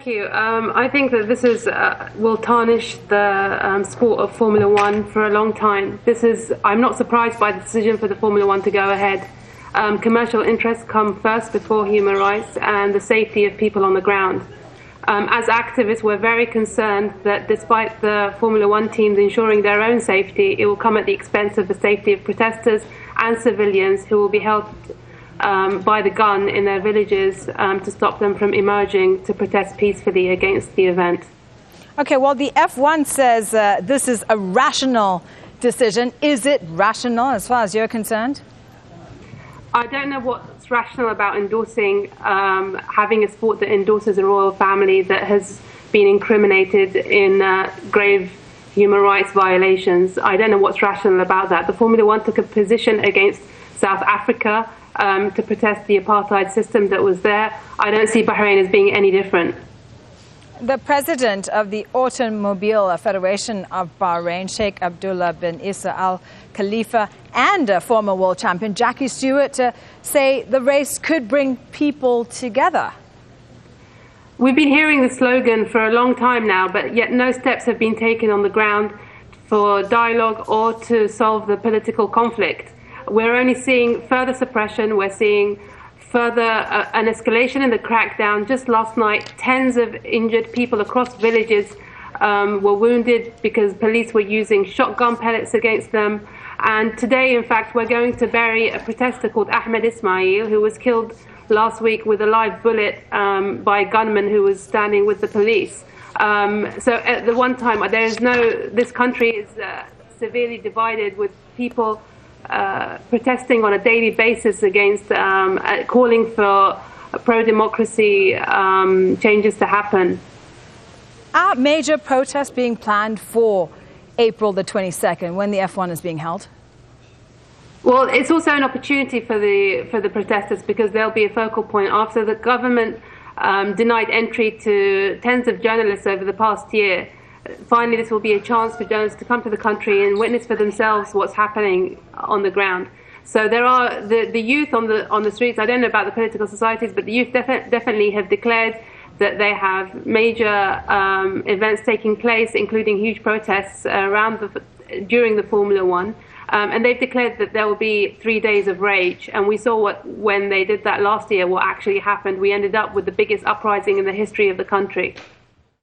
Thank you. I think that this will tarnish the sport of Formula One for a long time. I'm not surprised by the decision for the Formula One to go ahead. Commercial interests come first before human rights and the safety of people on the ground. As activists, we're very concerned that despite the Formula One teams ensuring their own safety, it will come at the expense of the safety of protesters and civilians who will be held by the gun in their villages to stop them from emerging to protest peacefully against the event. Okay, well, the F1 says this is a rational decision. Is it rational as far as you're concerned? I don't know what's rational about endorsing, having a sport that endorses a royal family that has been incriminated in grave human rights violations. I don't know what's rational about that. The Formula One took a position against South Africa to protest the apartheid system that was there. I don't see Bahrain as being any different. The president of the Automobile Federation of Bahrain, Sheikh Abdullah bin Isa Al Khalifa, and former world champion Jackie Stewart say the race could bring people together. We've been hearing the slogan for a long time now, but yet no steps have been taken on the ground for dialogue or to solve the political conflict. We're only seeing further suppression. We're seeing further an escalation in the crackdown. Just last night, tens of injured people across villages were wounded because police were using shotgun pellets against them. And today, in fact, we're going to bury a protester called Ahmed Ismail, who was killed last week with a live bullet by a gunman who was standing with the police. So at the one time, this country is severely divided, with people protesting on a daily basis against, calling for pro-democracy changes to happen. Are major protests being planned for April the 22nd, when the F1 is being held? Well, it's also an opportunity for the protesters, because there'll be a focal point after the government denied entry to tens of journalists over the past year. Finally, this will be a chance for journalists to come to the country and witness for themselves what's happening on the ground. So there are the youth on the streets. I don't know about the political societies, but the youth definitely have declared that they have major events taking place, including huge protests during the Formula One. And they've declared that there will be 3 days of rage. And we saw when they did that last year, what actually happened. We ended up with the biggest uprising in the history of the country.